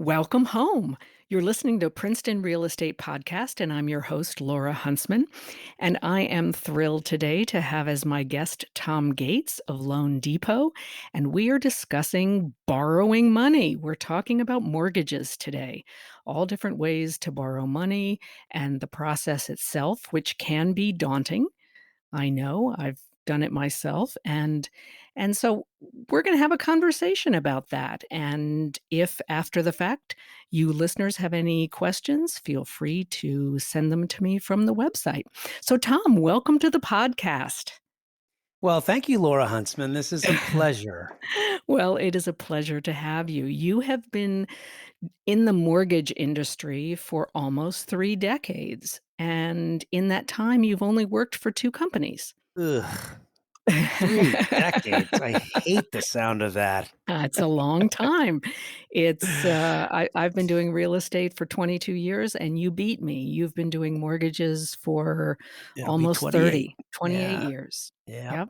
Welcome home. You're listening to Princeton Real Estate Podcast, and I'm your host, Laura Huntsman. And I am thrilled today to have as my guest Tom Gates of LoanDepot. And we are discussing borrowing money. We're talking about mortgages today, all different ways to borrow money and the process itself, which can be daunting. I know, I've done it myself, and so we're gonna have a conversation about that, and if after the fact you listeners have any questions, feel free to send them to me from the website. So Tom, welcome to the podcast. Well, thank you, Laura Huntsman. This is a pleasure. Well, it is a pleasure to have you. You have been in the mortgage industry for almost 3 decades, and in that time, you've only worked for 2 companies. Ugh, 3 decades. I hate the sound of that. It's a long time. I've been doing real estate for 22 years, and you beat me. You've been doing mortgages for It'll be almost 28. 30, 28 Yeah, years. yeah. Yep.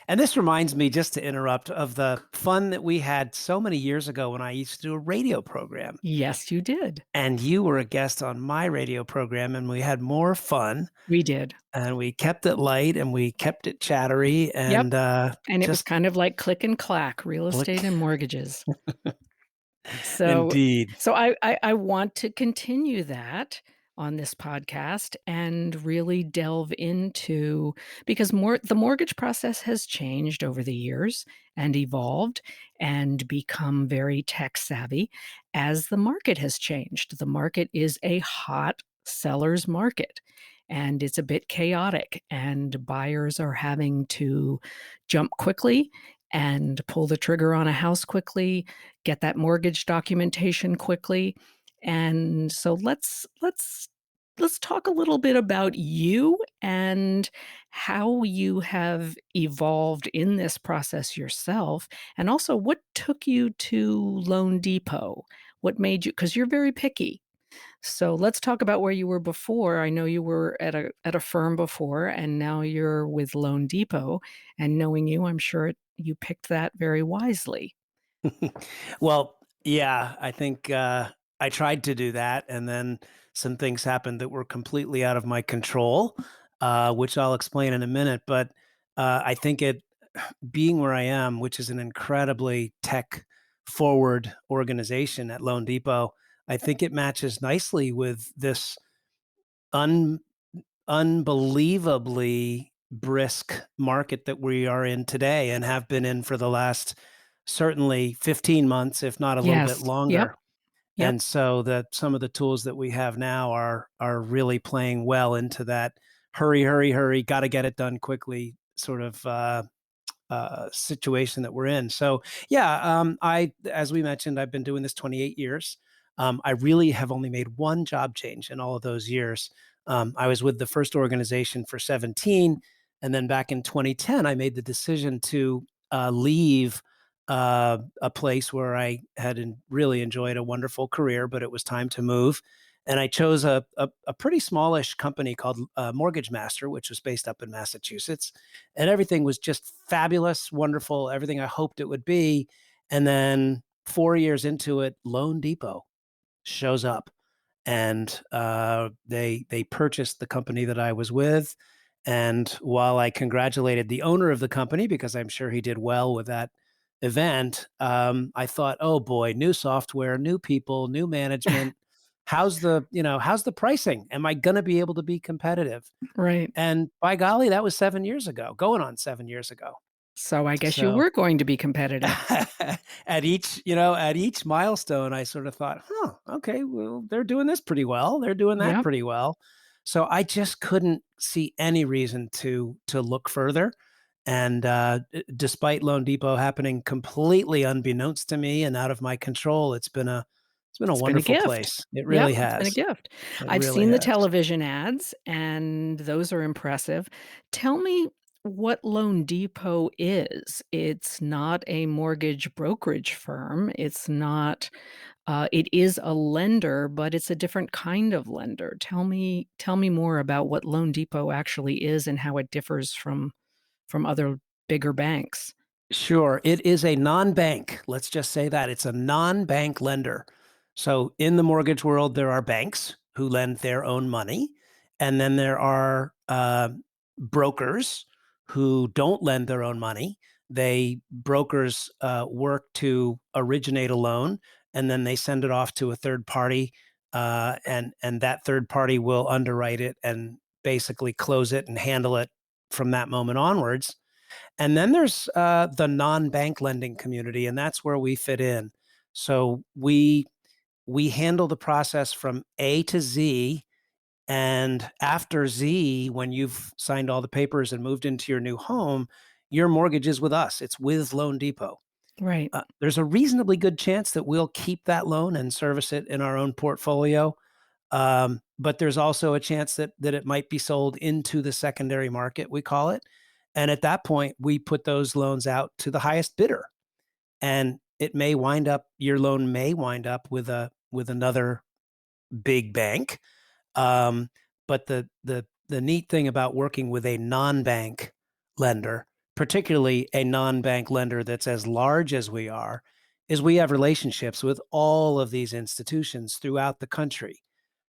And this reminds me, just to interrupt, of the fun that we had so many years ago when I used to do a radio program. Yes, you did. And you were a guest on my radio program, and we had more fun, We did. and we kept it light, and we kept it chattery, Yep, and, and it was just kind of like click and clack, real estate click. and mortgages. So Indeed. so I want to continue that on this podcast and really delve into because the mortgage process has changed over the years and evolved and become very tech savvy as the market has changed. The market is a hot seller's market and it's a bit chaotic, and buyers are having to jump quickly and pull the trigger on a house quickly, get that mortgage documentation quickly. And so let's talk a little bit about you and how you have evolved in this process yourself, and also what took you to Loan Depot. What made you, because you're very picky. So let's talk about where you were before. I know you were at a firm before, and now you're with Loan Depot. And knowing you, I'm sure you picked that very wisely. Well, yeah, I think, I tried to do that, and then some things happened that were completely out of my control, which I'll explain in a minute, but, I think it being where I am, which is an incredibly tech forward organization at Loan Depot, I think it matches nicely with this un unbelievably brisk market that we are in today and have been in for the last certainly 15 months, if not a little bit Yes. Yep. longer. Yep. And so that some of the tools that we have now are really playing well into that hurry, hurry, hurry, got to get it done quickly sort of situation that we're in. So yeah, as we mentioned, I've been doing this 28 years. I really have only made one job change in all of those years. I was with the first organization for 17, and then back in 2010, I made the decision to leave a place where I had really enjoyed a wonderful career, but it was time to move. And I chose a pretty smallish company called Mortgage Master, which was based up in Massachusetts, and everything was just fabulous, wonderful, everything I hoped it would be. And then 4 years into it, Loan Depot shows up, and they purchased the company that I was with. And while I congratulated the owner of the company because I'm sure he did well with that event, I thought, oh boy, new software, new people, new management. How's the pricing? Am I going to be able to be competitive? Right. And by golly, that was 7 years ago, going on 7 years ago. So I guess you So were going to be competitive. at each milestone, I sort of thought, huh, okay, well, they're doing this pretty well. They're doing that Yep. pretty well. So I just couldn't see any reason to look further. And despite Loan Depot happening completely unbeknownst to me and out of my control, it's been a It's been a wonderful gift. place. It Yep, really it's been a has. gift. It I've really seen the has. television ads, and those are impressive. Tell me what Loan Depot is. It's not a mortgage brokerage firm. It's not it is a lender, but it's a different kind of lender. Tell me more about what Loan Depot actually is and how it differs from other bigger banks. Sure. It is a non-bank. Let's just say that it's a non-bank lender. So in the mortgage world, there are banks who lend their own money, and then there are brokers who don't lend their own money. They brokers work to originate a loan, and then they send it off to a third party, and that third party will underwrite it and basically close it and handle it from that moment onwards. And then there's the non-bank lending community, and that's where we fit in. So we handle the process from A to Z. And after Z, when you've signed all the papers and moved into your new home, your mortgage is with us. It's with LoanDepot. Right. There's a reasonably good chance that we'll keep that loan and service it in our own portfolio. But there's also a chance that it might be sold into the secondary market, we call it. And at that point, we put those loans out to the highest bidder. And your loan may wind up with another big bank. Um, but the neat thing about working with a non-bank lender, particularly a non-bank lender that's as large as we are, is we have relationships with all of these institutions throughout the country.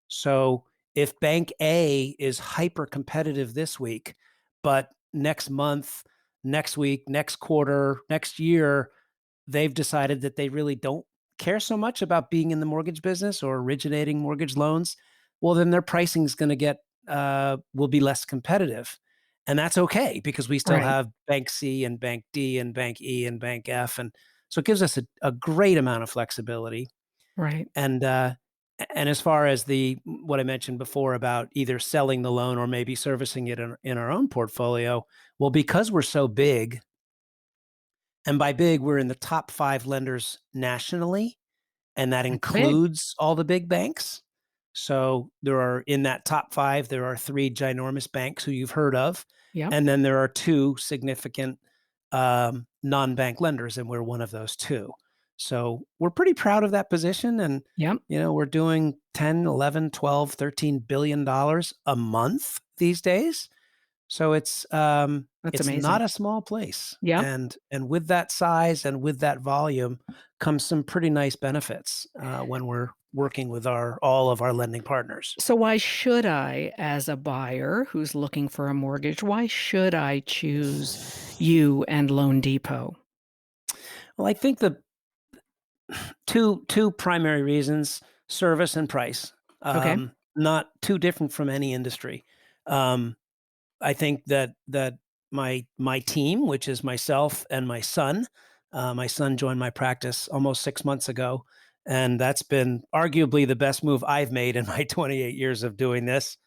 So if Bank A is hyper competitive this week, but next month, next week, next quarter, next year, they've decided that they really don't care so much about being in the mortgage business or originating mortgage loans, well, then their pricing is going to get will be less competitive, and that's okay because we still Right. have Bank C and Bank D and Bank E and Bank F, and so it gives us a great amount of flexibility. Right. And and as far as the what I mentioned before about either selling the loan or maybe servicing it in our own portfolio, well, because we're so big, and by big, we're in the top 5 lenders nationally, and that That's big. includes all the big banks. So there are in that top 5, there are 3 ginormous banks who you've heard of, Yep. and then there are 2 significant, non-bank lenders, and we're one of those 2. So we're pretty proud of that position, and, Yep. we're doing 10, 11, 12, $13 billion a month these days. So That's it's amazing. not a small place, Yep. and with that size and with that volume comes some pretty nice benefits, when we're working with our all of our lending partners. So why should I, as a buyer who's looking for a mortgage, why should I choose you and Loan Depot? Well, I think the two primary reasons, service and price, Okay. not too different from any industry. Um, I think that my team, which is myself and my son joined my practice almost 6 months ago, and that's been arguably the best move I've made in my 28 years of doing this.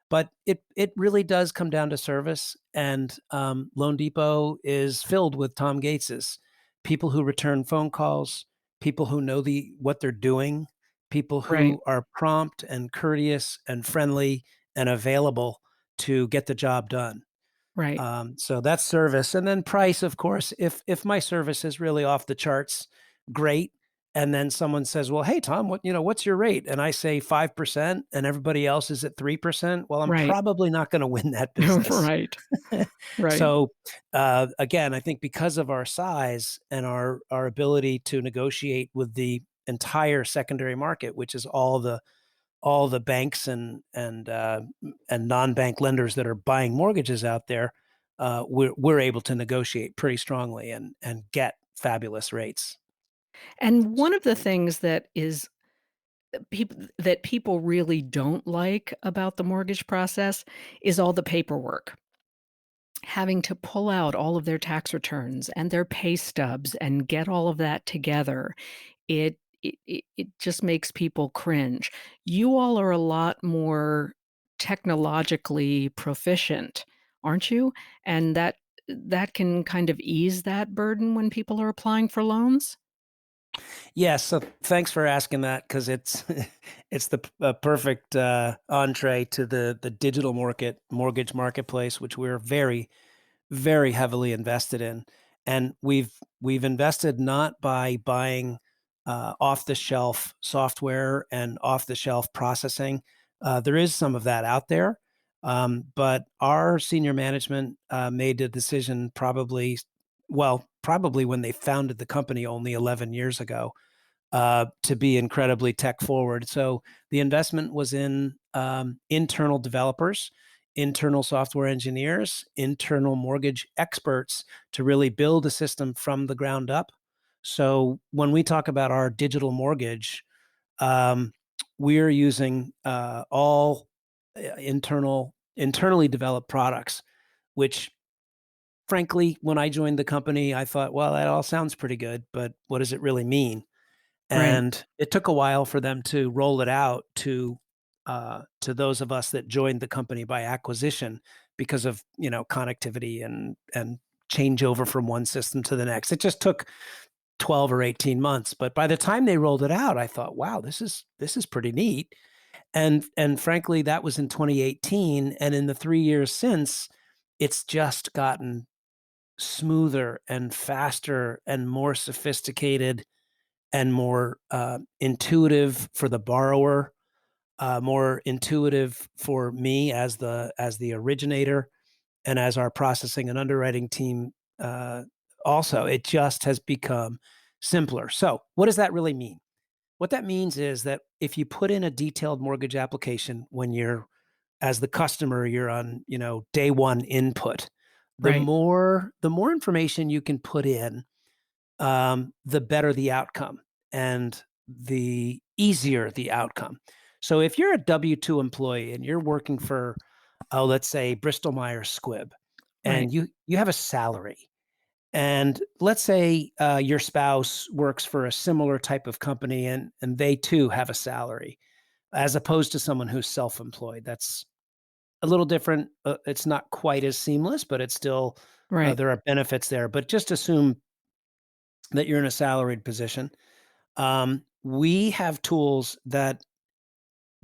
But it really does come down to service, and Loan Depot is filled with Tom Gateses, people who return phone calls, people who know what they're doing, people Right. who are prompt and courteous and friendly and available to get the job done. Right. So that's service, and then price, of course. If my service is really off the charts, great. And then someone says, "Well, hey Tom, what's your rate?" And I say 5%, and everybody else is at 3%. Well, I'm Right. probably not going to win that business. Right. Right. So again, I think because of our size and our ability to negotiate with the entire secondary market, which is all the banks and non-bank lenders that are buying mortgages out there, we're able to negotiate pretty strongly and get fabulous rates. And one of the things that people really don't like about the mortgage process is all the paperwork. Having to pull out all of their tax returns and their pay stubs and get all of that together. It just makes people cringe. You all are a lot more technologically proficient, aren't you? And that can kind of ease that burden when people are applying for loans? Yes, so thanks for asking that because it's it's the perfect entree to the digital mortgage marketplace, which we're very heavily invested in. And we've invested not by buying off the shelf software and off the shelf processing. There is some of that out there, but our senior management made a decision probably when they founded the company only 11 years ago, to be incredibly tech forward. So the investment was in internal developers, internal software engineers, internal mortgage experts to really build a system from the ground up. So when we talk about our digital mortgage, um, we're using all internally developed products, which frankly, when I joined the company, I thought, well, that all sounds pretty good, but what does it really mean? Right. And it took a while for them to roll it out to those of us that joined the company by acquisition because of connectivity and changeover from one system to the next. It just took 12 or 18 months, but by the time they rolled it out, I thought, wow, this is pretty neat. And frankly, that was in 2018, and in the 3 years since, it's just gotten smoother and faster and more sophisticated and more intuitive for the borrower, more intuitive for me as the originator, and as our processing and underwriting team. Also, it just has become simpler. So, what does that really mean? What that means is that if you put in a detailed mortgage application when you're as the customer, you're on day one input. Right. The more information you can put in, the better the outcome and the easier the outcome. So if you're a W-2 employee and you're working for, oh, let's say Bristol Myers Squibb, Right. and you have a salary, and let's say your spouse works for a similar type of company, and they too have a salary, as opposed to someone who's self-employed. That's a little different. It's not quite as seamless, but it's still Right. there are benefits there. But just assume that you're in a salaried position. We have tools that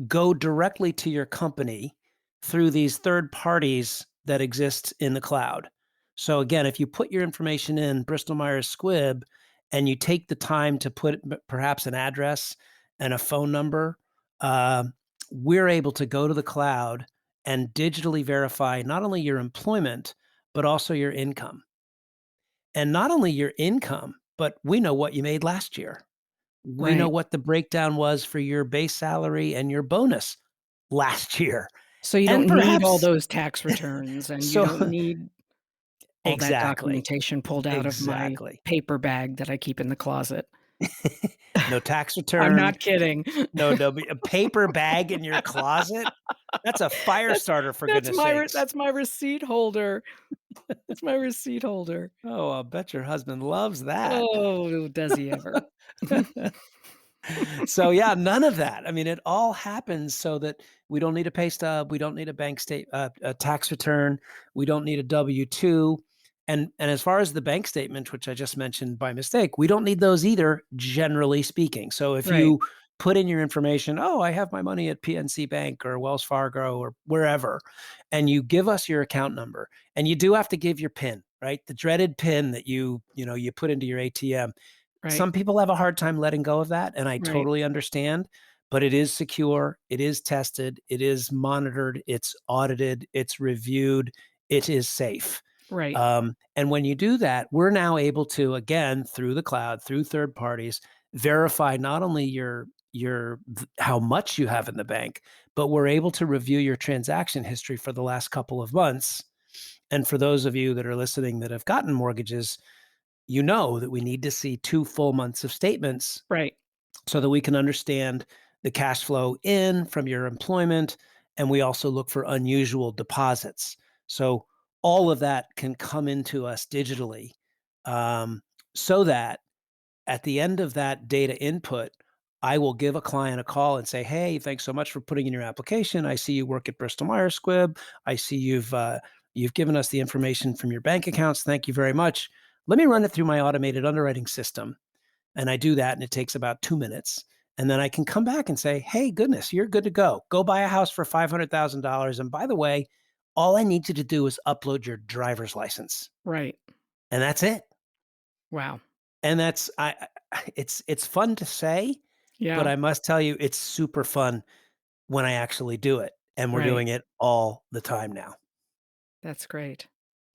go directly to your company through these third parties that exist in the cloud. So again, if you put your information in Bristol Myers Squibb and you take the time to put perhaps an address and a phone number, uh, we're able to go to the cloud and digitally verify not only your employment, but also your income. And not only your income, but we know what you made last year. We know Right. what the breakdown was for your base salary and your bonus last year. So you And don't need all perhaps those tax returns, and you so don't need all that exactly, documentation pulled out of my exactly. paper bag that I keep in the closet. No tax I'm return, not kidding. no a paper bag in your closet? That's a fire That's starter, for goodness sakes. that's my receipt holder. That's my receipt holder. Oh, I'll bet your husband loves that. Oh, does he ever? So yeah, none of that. I mean, it all happens so that we don't need a pay stub, we don't need a a tax return, we don't need a W-2. And as far as the bank statement, which I just mentioned by mistake, we don't need those either, generally speaking. So if Right. you put in your information, oh, I have my money at PNC Bank or Wells Fargo or wherever, and you give us your account number, and you do have to give your PIN, right? The dreaded PIN that you put into your ATM. Right. Some people have a hard time letting go of that, and I Right. totally understand, but it is secure, it is tested, it is monitored, it's audited, it's reviewed, it is safe. Right. And when you do that, we're now able to, again, through the cloud, through third parties, verify not only how much you have in the bank, but we're able to review your transaction history for the last couple of months. And for those of you that are listening that have gotten mortgages, you know that we need to see 2 full months of statements Right. so that we can understand the cash flow in from your employment, and we also look for unusual deposits. So all of that can come into us digitally, so that at the end of that data input, I will give a client a call and say, "Hey, thanks so much for putting in your application. I see you work at Bristol Myers Squibb. I see you've given us the information from your bank accounts. Thank you very much. Let me run it through my automated underwriting system." And I do that, and it takes about 2 minutes. And then I can come back and say, "Hey, goodness, you're good to go. Go buy a house for $500,000. And by the way, all I need you to do is upload your driver's license." Right. And that's it. Wow. And it's fun to say, but Yeah. I must tell you, it's super fun when I actually do it. And we're Right. doing it all the time now. That's great.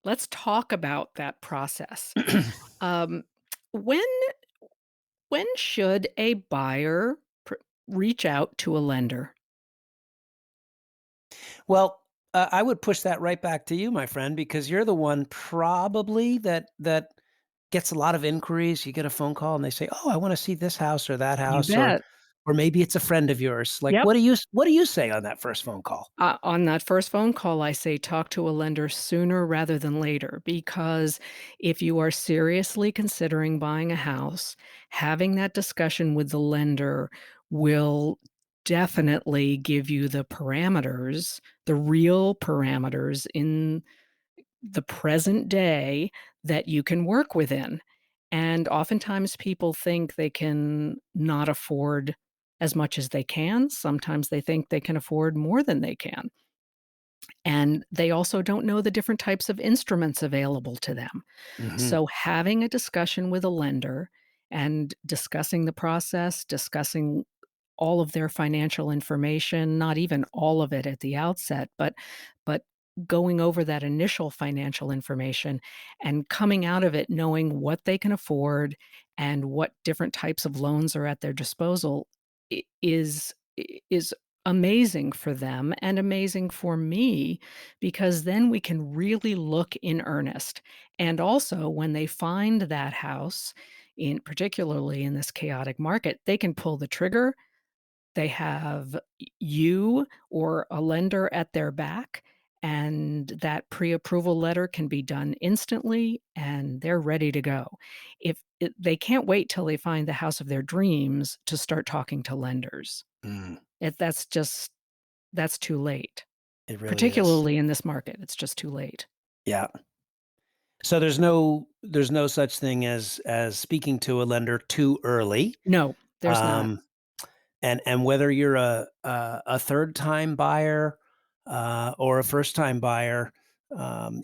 Let's talk about that process. Um, when When should a buyer reach out to a lender? Well, I would push that right back to you, my friend, because you're the one probably that gets a lot of inquiries. You get a phone call and they say, "Oh, I want to see this house or that You house," bet. or maybe it's a friend of yours. Like, Yep. what do you say on that first phone call? On that first phone call, I say talk to a lender sooner rather than later because if you are seriously considering buying a house, having that discussion with the lender will definitely give you the parameters, the real parameters in the present day that you can work within. And oftentimes people think they can not afford as much as they can. Sometimes they think they can afford more than they can. And they also don't know the different types of instruments available to them. Hmm. So, having a discussion with a lender and discussing the process, discussing all of their financial information, not even all of it at the outset, but going over that initial financial information and coming out of it knowing what they can afford and what different types of loans are at their disposal is amazing for them and amazing for me because then we can really look in earnest. And also when they find that house, in particularly in this chaotic market, they can pull the trigger. They have you or a lender at their back, and that pre-approval letter can be done instantly, and they're ready to go. If they can't wait till they find the house of their dreams to start talking to lenders. Mm, That's just that's too late, it really is. particularly in this market, it's just too late. Yeah. So there's no such thing as speaking to a lender too early. No, there's not. Um, and whether you're a third time buyer or a first time buyer,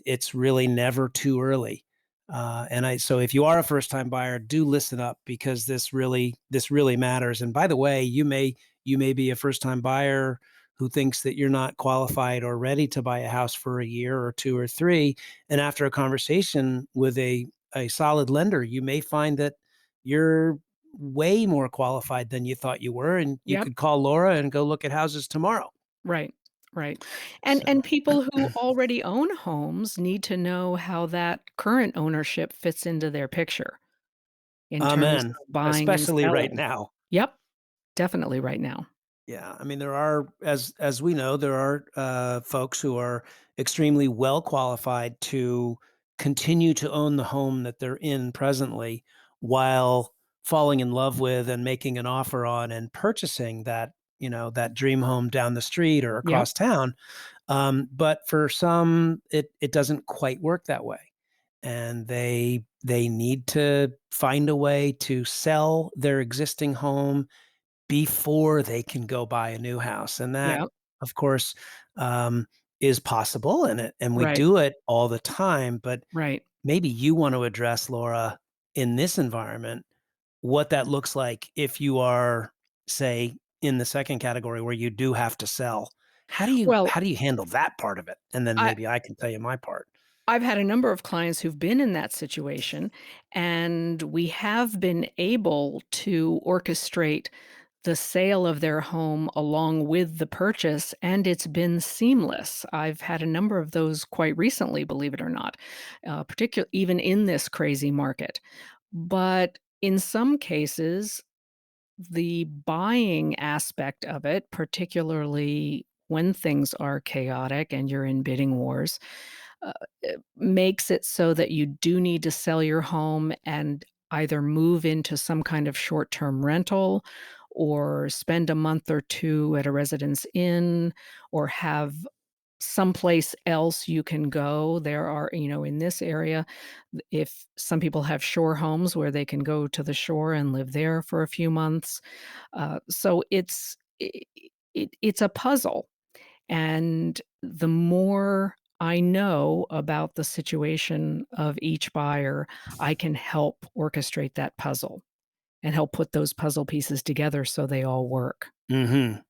it's really never too early. And I so if you are a first time buyer, do listen up because this really matters. And by the way, you may be a first time buyer who thinks that you're not qualified or ready to buy a house for a year or two or three. And after a conversation with a solid lender, you may find that you're way more qualified than you thought you were, and you Yep. could call Laura and go look at houses tomorrow. Right, right. And So, people who already own homes need to know how that current ownership fits into their picture in terms amen, of buying and especially right selling. now. Yep, definitely right now. Yeah, I mean, there are, as we know, there are folks who are extremely well qualified to continue to own the home that they're in presently, while falling in love with and making an offer on and purchasing that that dream home down the street or Yep, across town. But for some, it doesn't quite work that way, and they need to find a way to sell their existing home before they can go buy a new house, and that, yep, of course, um, is possible, and we right, do it all the time. But right. maybe you want to address, Laura, in this environment, what that looks like if you are, say, in the second category where you do have to sell. Well, How do you handle that part of it? And then I maybe I can tell you my part. I've had a number of clients who've been in that situation, and we have been able to orchestrate the sale of their home along with the purchase, and it's been seamless. I've had a number of those quite recently, believe it or not, particularly even in this crazy market. But in some cases, the buying aspect of it, particularly when things are chaotic and you're in bidding wars, uh, it makes it so that you do need to sell your home and either move into some kind of short-term rental or spend a month or 2 at a residence inn or have someplace else you can go. There are, in this area, if some people have shore homes where they can go to the shore and live there for a few months. So it's a puzzle, and the more I know about the situation of each buyer, I can help orchestrate that puzzle and help put those puzzle pieces together so they all work, Mhm.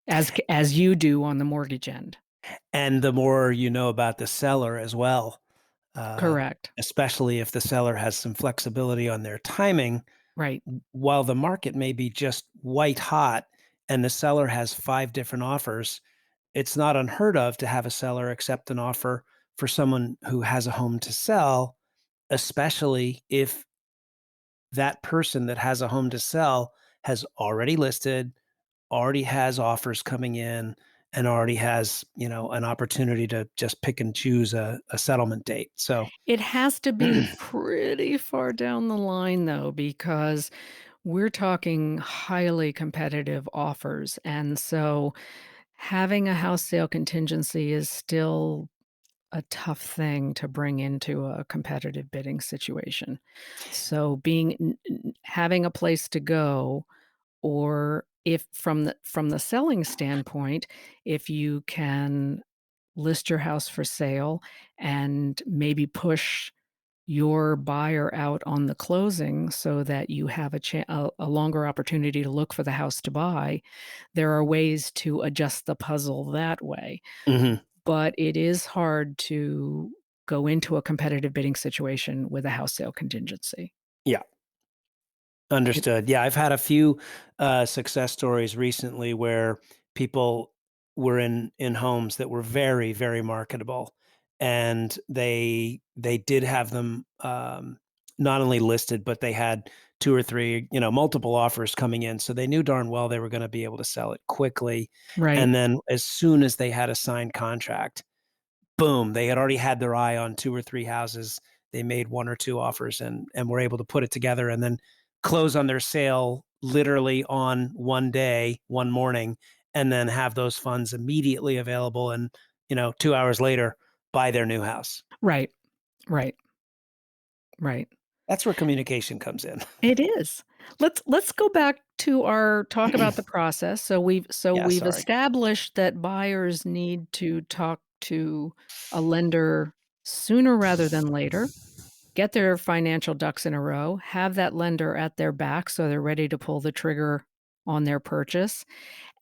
as you do on the mortgage end. And the more you know about the seller as well, uh, Correct. especially if the seller has some flexibility on their timing, Right. While the market may be just white hot and the seller has 5 different offers, it's not unheard of to have a seller accept an offer for someone who has a home to sell, especially if that person that has a home to sell has already listed, already has offers coming in, and already has, an opportunity to just pick and choose a settlement date. So It has to be pretty far down the line, though, because we're talking highly competitive offers, and so having a house sale contingency is still a tough thing to bring into a competitive bidding situation. So being having a place to go, or if from the selling standpoint, if you can list your house for sale and maybe push your buyer out on the closing so that you have a longer opportunity to look for the house to buy, there are ways to adjust the puzzle that way. Mhm. But it is hard to go into a competitive bidding situation with a house sale contingency. Yeah. It Understood. Yeah, I've had a few success stories recently where people were in homes that were very, very marketable, and they did have them not only listed, but they had two or three, multiple offers coming in. So they knew darn well they were going to be able to sell it quickly. Right, And then as soon as they had a signed contract, boom, they had already had their eye on 2 or 3 houses. They made 1 or 2 offers and were able to put it together and then close on their sale literally on one day, one morning, and then have those funds immediately available and, 2 hours later, buy their new house. right, right, right. That's where communication comes in. It is. Let's go back to our talk about the process. Yeah, We've sorry. established that buyers need to talk to a lender sooner rather than later, get their financial ducks in a row, have that lender at their back so they're ready to pull the trigger on their purchase.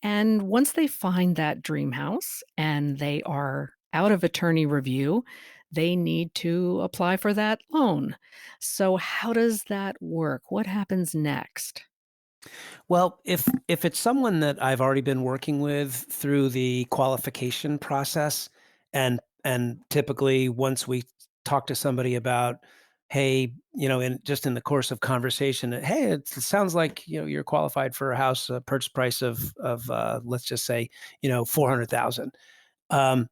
And once they find that dream house and they are out of attorney review, they need to apply for that loan. So, how does that work? What happens next? Well, if it's someone that I've already been working with through the qualification process, and typically once we talk to somebody about, hey, in the course of conversation, hey, it sounds like you're qualified for a house purchase price of let's just say 400,000. Um,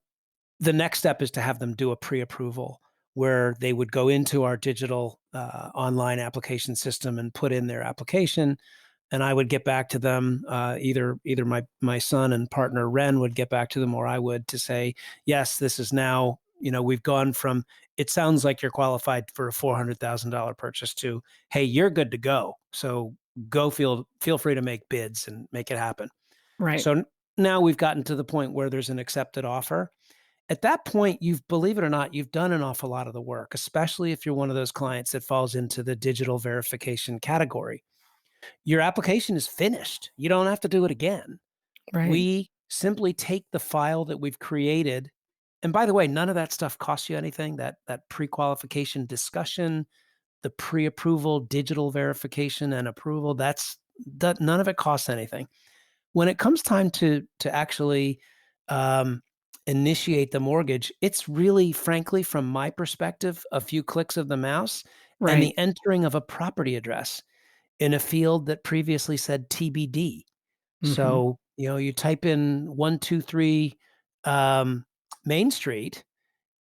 the next step is to have them do a pre-approval where they would go into our digital online application system and put in their application, and I would get back to them. Either my son and partner Ren would get back to them, or I would, to say, yes, this is now. We've gone from, it sounds like you're qualified for a $400,000 purchase, to, hey, you're good to go. So go, feel free to make bids and make it happen. Right, So now we've gotten to the point where there's an accepted offer. At that point, believe it or not, you've done an awful lot of the work, especially if you're one of those clients that falls into the digital verification category. Your application is finished. You don't have to do it again. right, We simply take the file that we've created. And by the way, none of that stuff costs you anything. That pre-qualification discussion, the pre-approval digital verification and approval, that none of it costs anything. When it comes time to actually um, initiate the mortgage, it's really, frankly, from my perspective, a few clicks of the mouse and right. the entering of a property address in a field that previously said TBD. Mhm. So, you type in 123 um, Main Street,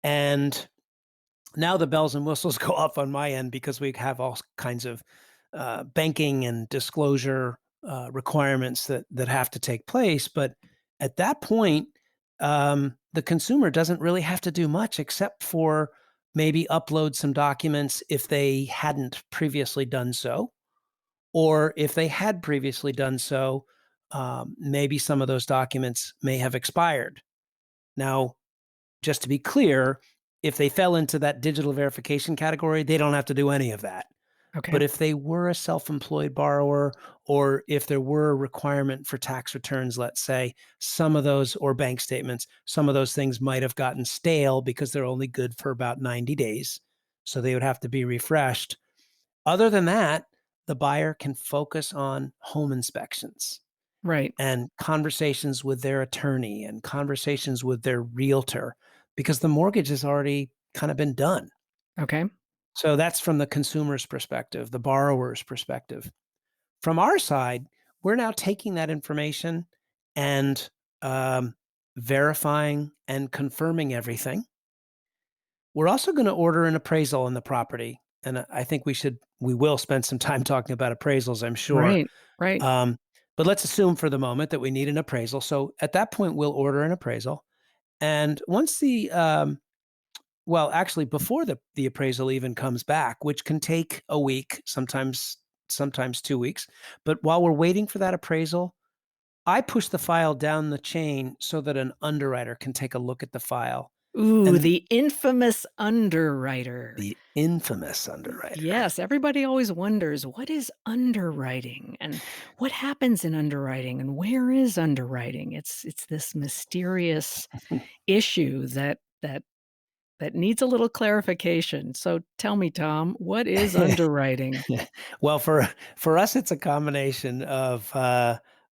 and now the bells and whistles go off on my end because we have all kinds of banking and disclosure requirements that have to take place. But at that point, the consumer doesn't really have to do much except for maybe upload some documents if they hadn't previously done so, or if they had previously done so, maybe some of those documents may have expired. Now, just to be clear, if they fell into that digital verification category, they don't have to do any of that. Okay. But if they were a self-employed borrower, or if there were a requirement for tax returns, let's say, some of those, or bank statements, some of those things might have gotten stale because they're only good for about 90 days. So they would have to be refreshed. Other than that, the buyer can focus on home inspections Right. and conversations with their attorney and conversations with their realtor because the mortgage has already kind of been done. Okay. So that's from the consumer's perspective, the borrower's perspective. From our side, we're now taking that information and um, verifying and confirming everything. We're also going to order an appraisal on the property. And I think we will spend some time talking about appraisals, I'm sure. Right. Right. Um, but let's assume for the moment that we need an appraisal. So at that point, we'll order an appraisal. And once well, actually, before the appraisal even comes back, which can take a week, sometimes 2 weeks. But while we're waiting for that appraisal, I push the file down the chain so that an underwriter can take a look at the file. Ooh, And the infamous underwriter. the infamous underwriter. Yes, everybody always wonders, what is underwriting and what happens in underwriting and where is underwriting? It's this mysterious issue that needs a little clarification. So tell me, Tom, what is underwriting? Well, for us, it's a combination of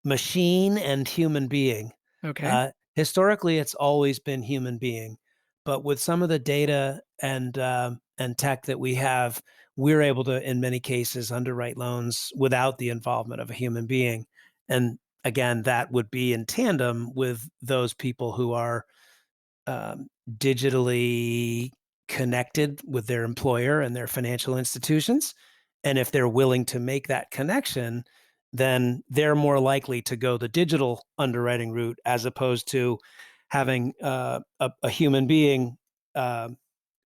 machine and human being. Okay. Historically, it's always been human being, but with some of the data and tech that we have, we're able to, in many cases, underwrite loans without the involvement of a human being. And again, that would be in tandem with those people who are digitally connected with their employer and their financial institutions. And if they're willing to make that connection, then they're more likely to go the digital underwriting route as opposed to having a human being uh,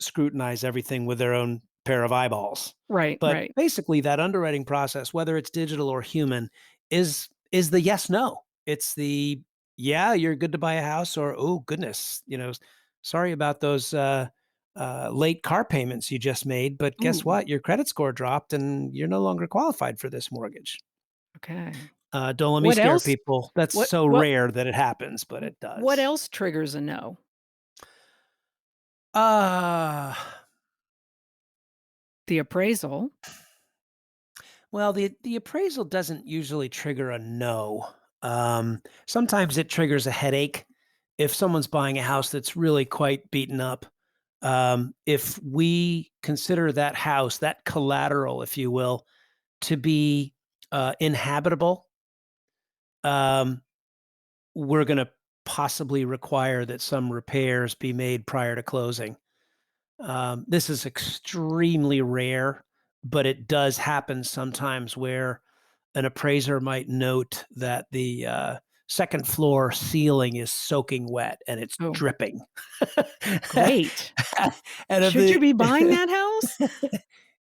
scrutinize everything with their own pair of eyeballs. Right, But right. basically, that underwriting process, whether it's digital or human, is the yes no. It's the yeah, you're good to buy a house, or oh goodness, sorry about those late car payments you just made, but guess Ooh, what? Your credit score dropped, and you're no longer qualified for this mortgage. okay. Don't let me What scare else? people. That's What so what rare that it happens, but it what does. else triggers a no? Uh The appraisal. Well, the appraisal doesn't usually trigger a no. Sometimes it triggers a headache if someone's buying a house that's really quite beaten up. If we consider that house, that collateral, if you will, to be inhabitable, um, we're going to possibly require that some repairs be made prior to closing. This is extremely rare, but it does happen sometimes where an appraiser might note that the second floor ceiling is soaking wet and it's Oh, dripping. great. and if Should you the be buying that house?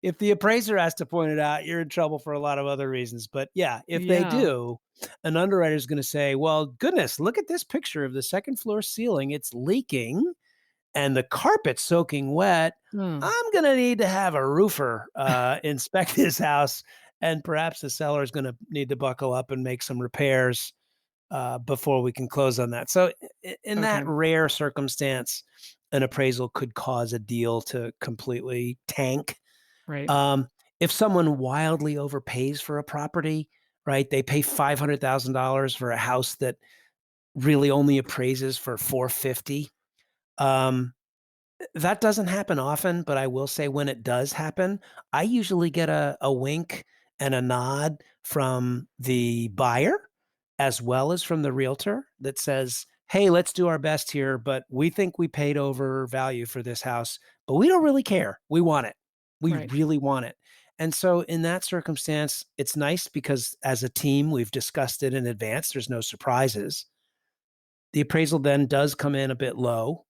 if the appraiser has to point it out, you're in trouble for a lot of other reasons. But yeah, if they Yeah. do, an underwriter is going to say, "Well, goodness, look at this picture of the second floor ceiling. It's leaking and the carpet's soaking wet. Oh, I'm going to need to have a roofer inspect this house, and perhaps the seller is going to need to buckle up and make some repairs before we can close on that." So, in that okay. rare circumstance, an appraisal could cause a deal to completely tank. Right, Um, if someone wildly overpays for a property, right? They pay $500,000 for a house that really only appraises for 450. Um, that doesn't happen often, but I will say when it does happen, I usually get a wink and a nod from the buyer as well as from the realtor that says, "Hey, let's do our best here, but we think we paid over value for this house, but we don't really care. We want it. We right, really want it." And so in that circumstance, it's nice because as a team, we've discussed it in advance. There's no surprises. The appraisal then does come in a bit low,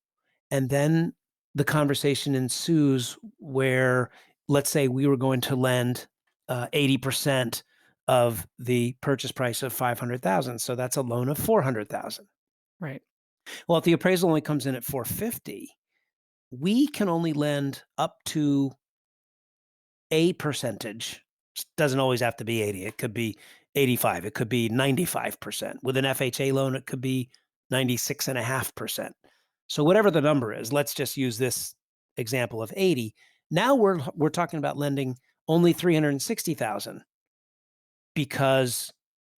and then the conversation ensues where, let's say, we were going to lend 80% of the purchase price of 500,000. So that's a loan of 400,000. right, Well, if the appraisal only comes in at 450, we can only lend up to a percentage. Doesn't always have to be 80. It could be 85. It could be 95%. With an FHA loan, it could be 96.5%. So whatever the number is, let's just use this example of 80. Now we're talking about lending only 360,000. because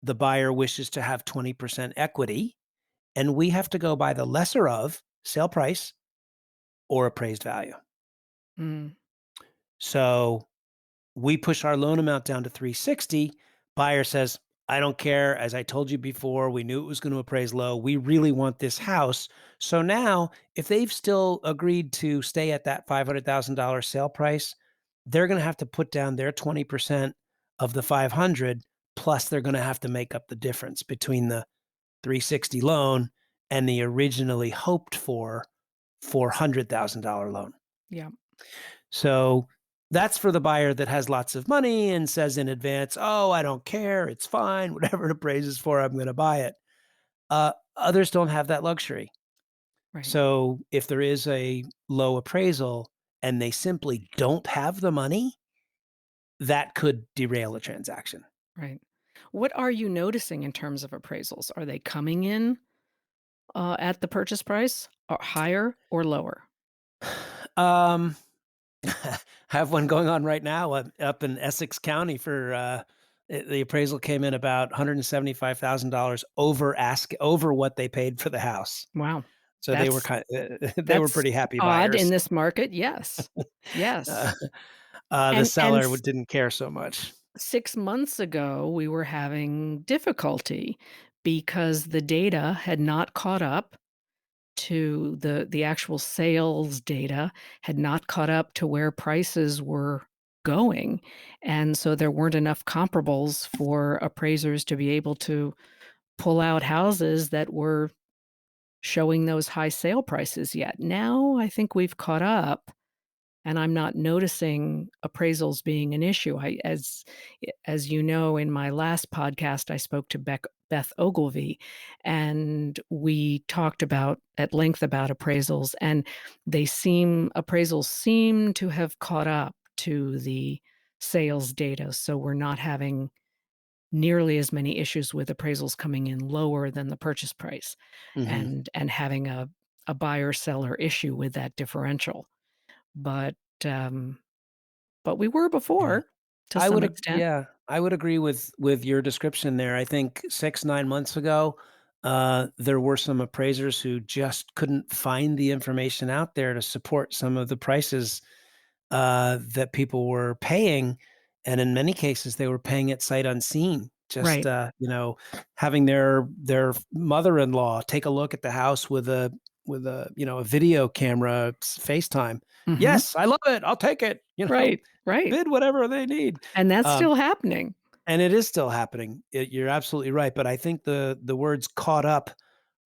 the buyer wishes to have 20% equity, and we have to go by the lesser of sale price or appraised value. Mm, So we push our loan amount down to 360. Buyer says, I don't care. As I told you before, we knew it was going to appraise low. We really want this house. So now, if they've still agreed to stay at that $500,000 sale price, they're going to have to put down their 20% of the 500, plus they're going to have to make up the difference between the 360 loan and the originally hoped for $400,000 loan. yeah, So that's for the buyer that has lots of money and says in advance, "Oh, I don't care. It's fine. Whatever it appraises for, I'm going to buy it." Others don't have that luxury. right, So if there is a low appraisal and they simply don't have the money, that could derail a transaction. right. What are you noticing in terms of appraisals? Are they coming in at the purchase price, or higher or lower? Um, have one going on right now up in Essex County for the appraisal came in about $175,000 over what they paid for the house. Wow, So they were that's kind they were that's pretty happy odd in buyers. this market. Yes, Uh, yes, the and seller didn't care so much. 6 months ago, we were having difficulty because the data had not caught up to the actual sales data had not caught up to where prices were going, and so there weren't enough comparables for appraisers to be able to pull out houses that were showing those high sale prices yet. Now, I think we've caught up, and I'm not noticing appraisals being an issue. As you know, in my last podcast, I spoke to Beth Ogilvy, and we talked about at length about appraisals, and appraisals seem to have caught up to the sales data. So we're not having nearly as many issues with appraisals coming in lower than the purchase price Mhm. and having a buyer seller issue with that differential. But, um, but we were Yeah. before to some extent. I would agree with your description there. I think 6, 9 months ago, there were some appraisers who just couldn't find the information out there to support some of the prices that people were paying, and in many cases, they were paying it sight unseen. Just Right. having their mother-in-law take a look at the house with a video camera, FaceTime. Mhm. Yes, I love it. I'll take it. Right, right. Bid whatever they need. And that's Um, still happening. and it is still happening. You're absolutely right. But I think the words "caught up"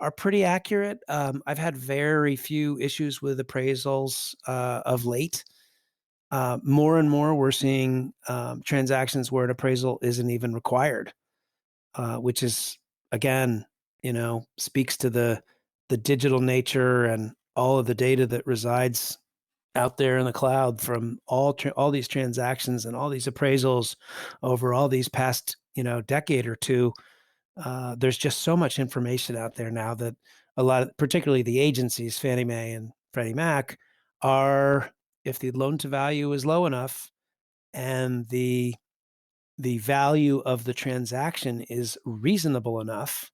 are pretty accurate. I've had very few issues with appraisals of late. More and more, we're seeing transactions where an appraisal isn't even required, which is again, speaks to the digital nature and all of the data that resides out there in the cloud from all these transactions and all these appraisals over all these past decade or two. There's just so much information out there now that a lot of, particularly the agencies, Fannie Mae and Freddie Mac, are, if the loan to value is low enough and the value of the transaction is reasonable enough,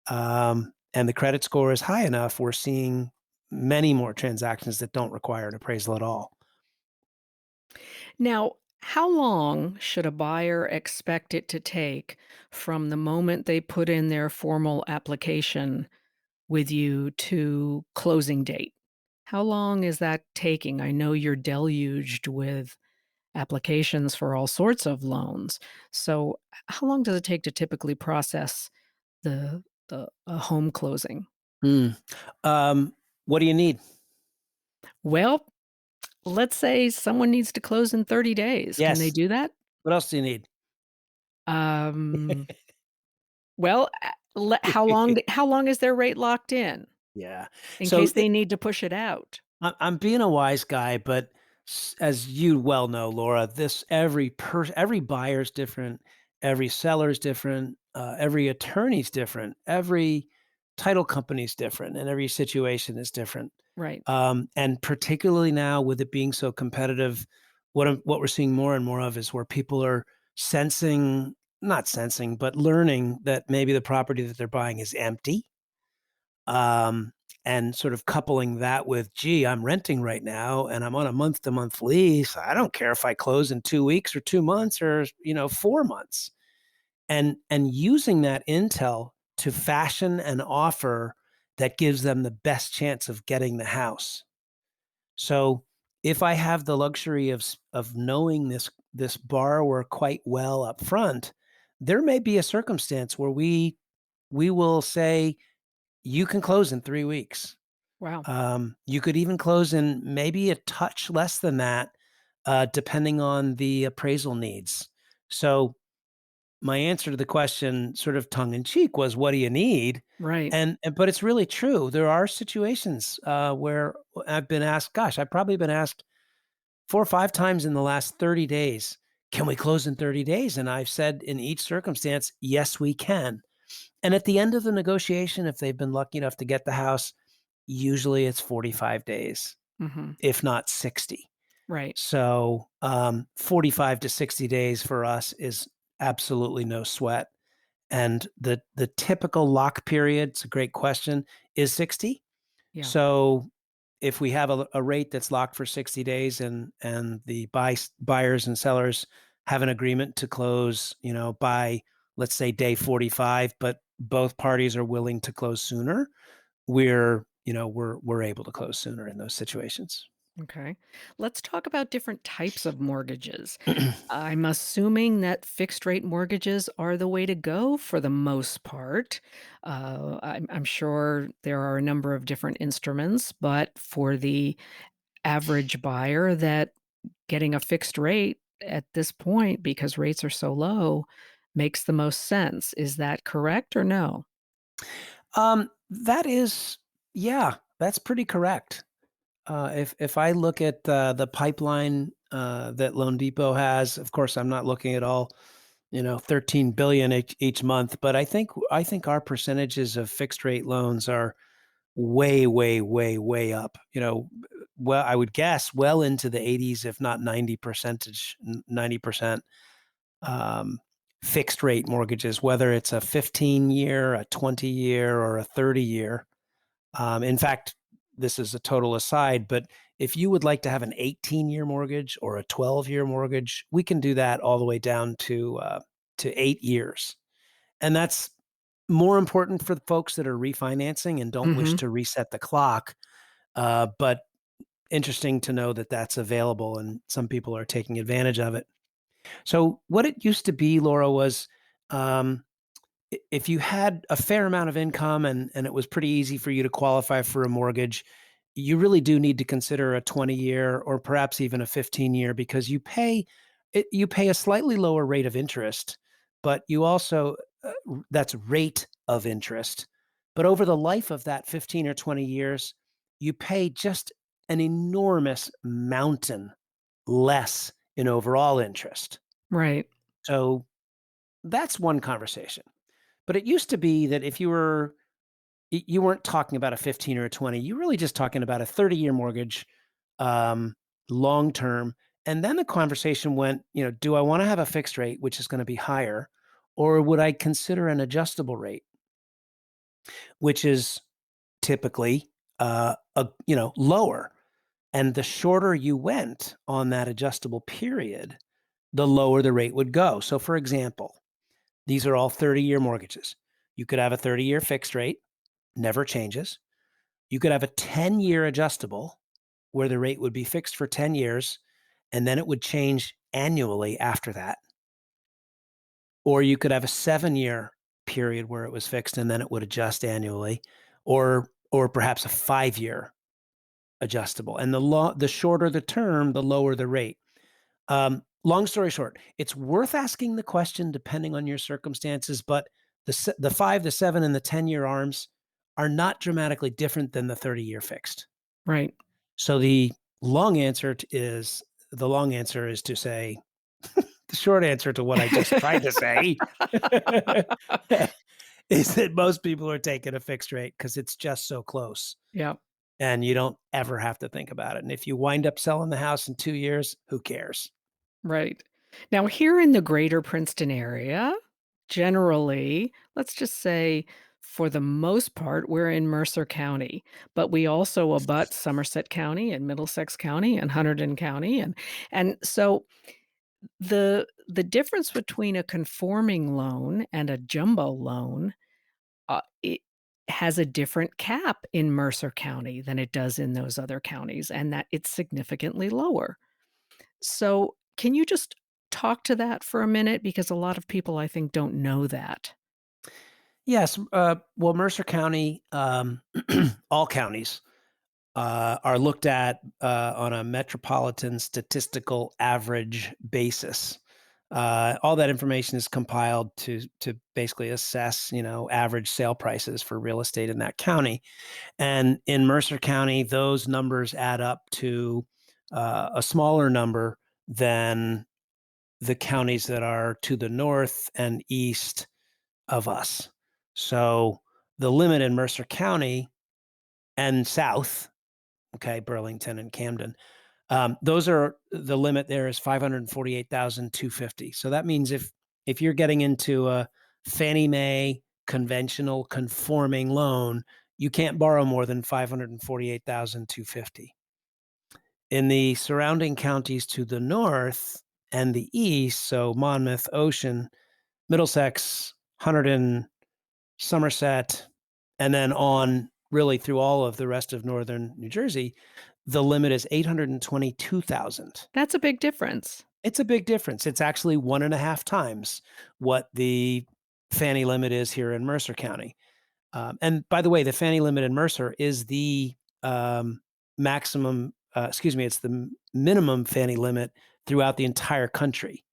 and the credit score is high enough, we're seeing many more transactions that don't require an appraisal at all. Now, how long should a buyer expect it to take from the moment they put in their formal application with you to closing date? How long is that taking? I know you're deluged with applications for all sorts of loans. So, how long does it take to typically process the a home closing? Mm. What do you need? Well, let's say someone needs to close in 30 days. Can they Yes. do that? What else do you need? Um, well, how long is their rate locked Yeah. in So case they need to push it out? I'm being a wise guy, but as you well know, Laura, this every buyer's different, every seller's different, every attorney's different, every title company's different, and every situation is different. Right. And particularly now with it being so competitive, what we're seeing more and more of is where people are sensing not sensing, but learning that maybe the property that they're buying is empty. Um, and sort of coupling that with, gee, I'm renting right now and I'm on a month to month lease. I don't care if I close in 2 weeks or 2 months or, 4 months. And using that intel to fashion an offer that gives them the best chance of getting the house. So if I have the luxury of knowing this borrower quite well up front, there may be a circumstance where we will say you can close in 3 weeks. Wow. You could even close in maybe a touch less than that, depending on the appraisal needs. So my answer to the question, sort of tongue in cheek, was, "What do you need?" Right. And but it's really true. There are situations where I've been asked. Gosh, I've probably been asked 4 or 5 times in the last 30 days. Can we close in 30 days? And I've said in each circumstance, yes, we can. And at the end of the negotiation, if they've been lucky enough to get the house, usually it's 45 days, Mhm. if not 60. Right. So 45 to 60 days for us is absolutely no sweat. And the typical lock period, it's a great question, is 60. Yeah. So if we have a rate that's locked for 60 days and the buyers and sellers have an agreement to close, by, let's say, day 45, but both parties are willing to close sooner, we're able to close sooner in those situations. Okay. Let's talk about different types of mortgages. I'm assuming that fixed rate mortgages are the way to go for the most part. I'm sure there are a number of different instruments, but for the average buyer, that getting a fixed rate at this point, because rates are so low, makes the most sense. Is that correct or no? That is, yeah, that's pretty correct. If I look at the pipeline that LoanDepot has, of course, I'm not looking at all, 13 billion each month, but I think our percentages of fixed rate loans are way, way, way, way up. Well, I would guess well into the 80s, if not 90%, um, fixed rate mortgages, whether it's a 15-year, a 20-year, or a 30-year. In fact, this is a total aside, but if you would like to have an 18-year mortgage or a 12-year mortgage, we can do that all the way down to 8 years, and that's more important for the folks that are refinancing and don't wish Mhm. to reset the clock. But interesting to know that that's available, and some people are taking advantage of it. So, what it used to be, Laura, was um, if you had a fair amount of income and it was pretty easy for you to qualify for a mortgage, you really do need to consider a 20-year or perhaps even a 15-year, because you pay a slightly lower rate of interest, but you also that's rate of interest. But over the life of that 15 or 20 years, you pay just an enormous mountain less in overall interest. Right. So that's one conversation. But it used to be that if you weren't talking about a 15 or a 20, you're really just talking about a 30-year mortgage, um, long term. And then the conversation went, do I want to have a fixed rate, which is going to be higher, or would I consider an adjustable rate, which is typically lower? And the shorter you went on that adjustable period, the lower the rate would go. So, for example, these are all 30-year mortgages. You could have a 30-year fixed rate, never changes. You could have a 10-year adjustable where the rate would be fixed for 10 years and then it would change annually after that. Or you could have a 7-year period where it was fixed and then it would adjust annually, or perhaps a 5-year adjustable. And the shorter the term, the lower the rate. Long story short, it's worth asking the question depending on your circumstances, but the 5, the 7, and the 10-year arms are not dramatically different than the 30-year fixed. Right. So the long answer is to say, the short answer to what I just tried to say is that most people are taking a fixed rate because it's just so close Yeah. and you don't ever have to think about it. And if you wind up selling the house in 2 years, who cares? Right. Now, here in the greater Princeton area, generally, let's just say for the most part, we're in Mercer County, but we also abut Somerset County and Middlesex County and Hunterdon County, and so the difference between a conforming loan and a jumbo loan, it has a different cap in Mercer County than it does in those other counties, and that it's significantly lower. So, can you just talk to that for a minute? Because a lot of people, I think, don't know that. Yes, well, Mercer County, all counties are looked at on a metropolitan statistical average basis. All that information is compiled to basically assess, average sale prices for real estate in that county. And in Mercer County, those numbers add up to a smaller number than the counties that are to the north and east of us. So the limit in Mercer County and south, okay, Burlington and Camden, those are the limit there is 548,250. So that means if you're getting into a Fannie Mae conventional conforming loan, you can't borrow more than 548,250. In the surrounding counties to the north and the east, so Monmouth, Ocean, Middlesex, Hunterdon, Somerset, and then on really through all of the rest of northern New Jersey, the limit is 822,000. That's a big difference. It's a big difference. It's actually one and a half times what the Fannie limit is here in Mercer County. And by the way, the Fannie limit in Mercer is the um, maximum, excuse me, it's the minimum Fannie limit throughout the entire country.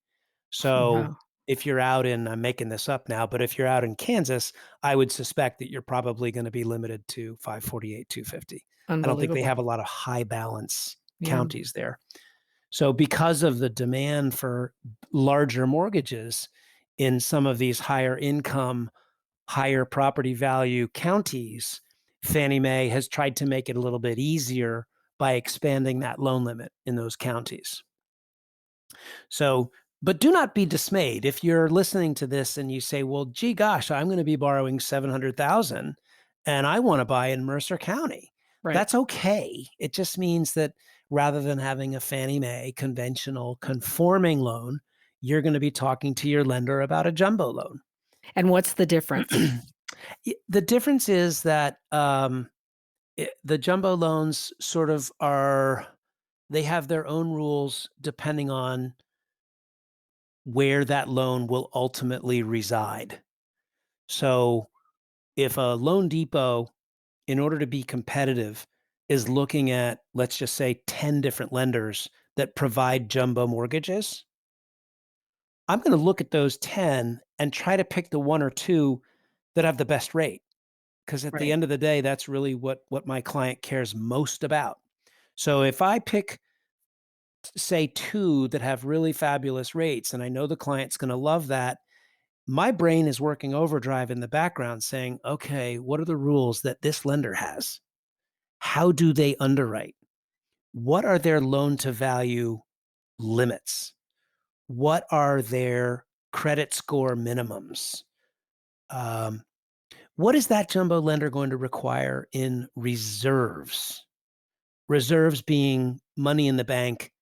So Wow, if you're out in, I'm making this up now, but if you're out in Kansas, I would suspect that you're probably going to be limited to 548, 250. I don't think they unbelievable. have a lot of high balance Yeah. counties there. So because of the demand for larger mortgages in some of these higher income, higher property value counties, Fannie Mae has tried to make it a little bit easier by expanding that loan limit in those counties. So, but do not be dismayed if you're listening to this and you say, "Well, gee gosh, I'm going to be borrowing 700,000 and I want to buy in Mercer County." Right. That's okay. It just means that rather than having a Fannie Mae conventional conforming loan, you're going to be talking to your lender about a jumbo loan. And what's the difference? The difference is that the jumbo loans sort of are, they have their own rules depending on where that loan will ultimately reside. So if a Loan Depot, in order to be competitive, is looking at, let's just say, 10 different lenders that provide jumbo mortgages, I'm going to look at those 10 and try to pick the one or two that have the best rate. Because at the Right. end of the day, that's really what my client cares most about. So if I pick, say, two that have really fabulous rates, and I know the client's going to love that, my brain is working overdrive in the background saying, okay, what are the rules that this lender has? How do they underwrite? What are their loan to value limits? What are their credit score minimums? Um, what is that jumbo lender going to require in reserves? Reserves being money in the bank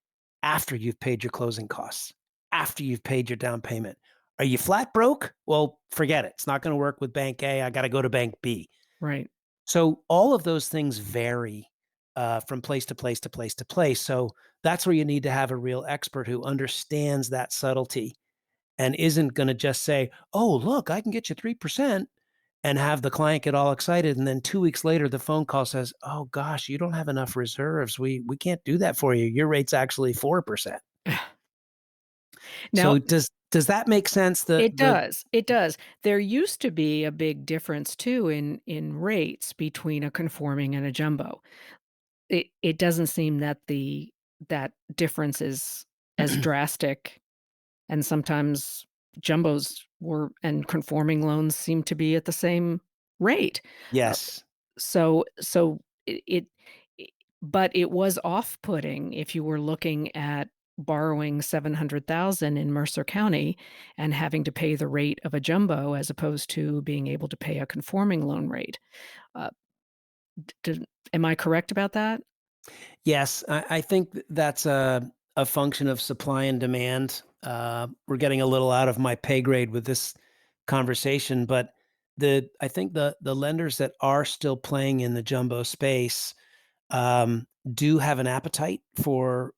after you've paid your closing costs, after you've paid your down payment. Are you flat broke? Well, forget it. It's not going to work with bank A. I got to go to bank B. Right. So all of those things vary from place to place to place to place. So that's where you need to have a real expert who understands that subtlety and isn't going to just say, "Oh, look, I can get you 3%," and have the client get all excited, and then 2 weeks later the phone call says, "Oh gosh, you don't have enough reserves. We can't do that for you. Your rate's actually 4%." Now So does that make sense? it does, it does. There used to be a big difference too in rates between a conforming and a jumbo. It doesn't seem that that difference is as drastic, and sometimes jumbos were and conforming loans seem to be at the same rate. Uh, Yes. so it but it was off-putting if you were looking at borrowing 700,000 in Mercer County and having to pay the rate of a jumbo as opposed to being able to pay a conforming loan rate. Uh, am I correct about that? Yes, I think that's a function of supply and demand. We're getting a little out of my pay grade with this conversation, but I think the lenders that are still playing in the jumbo space do have an appetite for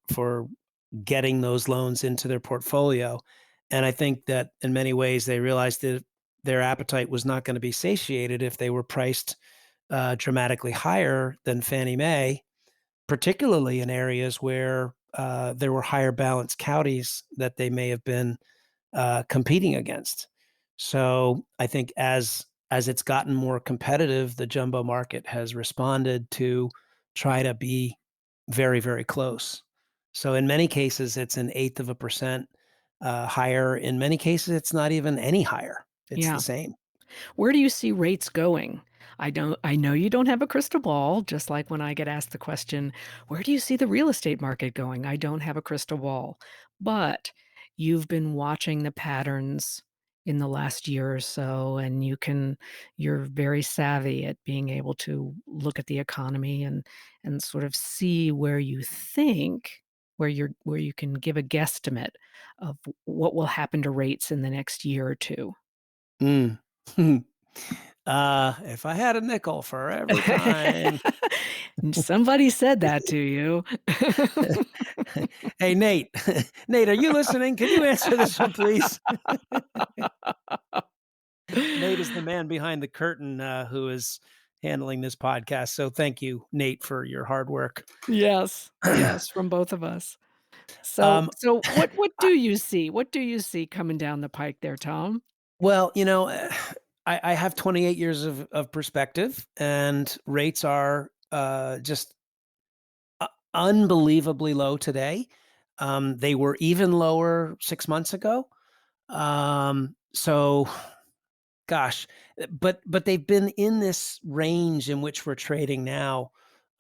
getting those loans into their portfolio, and I think that in many ways they realized that their appetite was not going to be satiated if they were priced dramatically higher than Fannie Mae, particularly in areas where there were higher balance counties that they may have been competing against. So I think as it's gotten more competitive, the jumbo market has responded to try to be very, very close. So in many cases, it's an eighth of a percent higher. In many cases, it's not even any higher. It's the Yeah. same. Where do you see rates going? I know you don't have a crystal ball, just like when I get asked the question, "Where do you see the real estate market going?" I don't have a crystal ball, but you've been watching the patterns in the last year or so, and you're very savvy at being able to look at the economy and sort of see where you think where you can give a guesstimate of what will happen to rates in the next year or 2. Mm. If I had a nickel for every time. Somebody said that to you. Hey, Nate. Nate, are you listening? Can you answer this one, please? Nate is the man behind the curtain who is handling this podcast. So thank you, Nate, for your hard work. Yes, yes, from both of us. So um, so what do I, you see? What do you see coming down the pike there, Tom? well, I have 28 years of perspective, and rates are just unbelievably low today. They were even lower 6 months ago. So gosh, but they've been in this range in which we're trading now.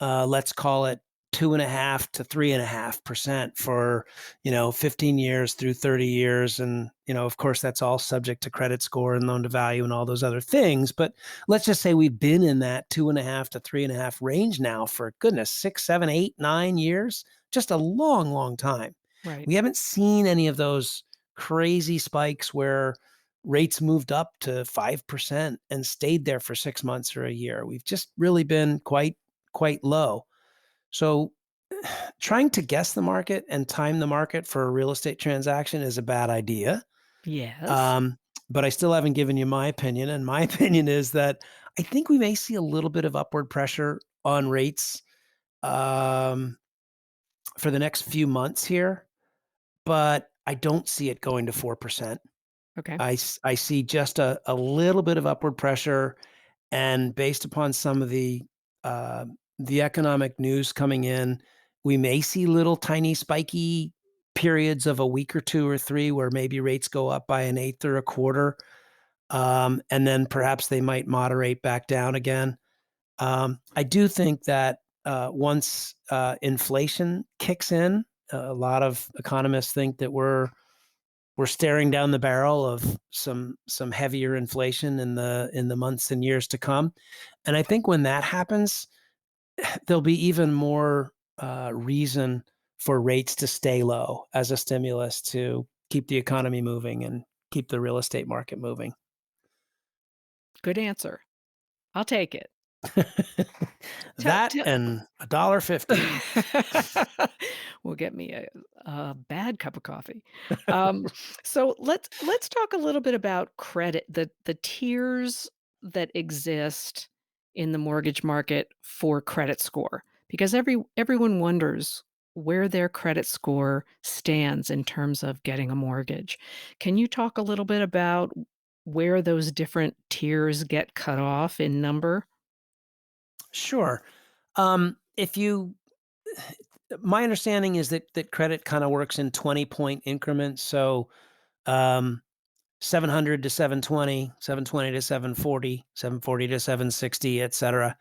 Let's call it 2.5 to 3.5% for 15 years through 30 years, and of course that's all subject to credit score and loan to value and all those other things. But let's just say we've been in that 2.5 to 3.5 range now for goodness 6, 7, 8, 9 years, just a long, long time. Right. We haven't seen any of those crazy spikes where rates moved up to 5% and stayed there for 6 months or a year. We've just really been quite low. So trying to guess the market and time the market for a real estate transaction is a bad idea. Yes. Um, but I still haven't given you my opinion. And my opinion is that I think we may see a little bit of upward pressure on rates um, for the next few months here, but I don't see it going to 4%. Okay. I see just a little bit of upward pressure, and based upon some of the economic news coming in, we may see little tiny spiky periods of a week or 2 or 3 where maybe rates go up by an eighth or a quarter, and then perhaps they might moderate back down again. I do think that, once, inflation kicks in, a lot of economists think that we're staring down the barrel of some heavier inflation in the months and years to come. And I think when that happens, there'll be even more reason for rates to stay low as a stimulus to keep the economy moving and keep the real estate market moving. Good answer. I'll take it. Tell That tell and $1.50. will get me a bad cup of coffee. Um, so let's talk a little bit about credit, the tiers that exist in the mortgage market for credit score, because everyone wonders where their credit score stands in terms of getting a mortgage. Can you talk a little bit about where those different tiers get cut off in number? Sure. If you My understanding is that credit kind of works in 20-point increments. So, um, 700 to 720, 720 to 740, 740 to 760, et cetera.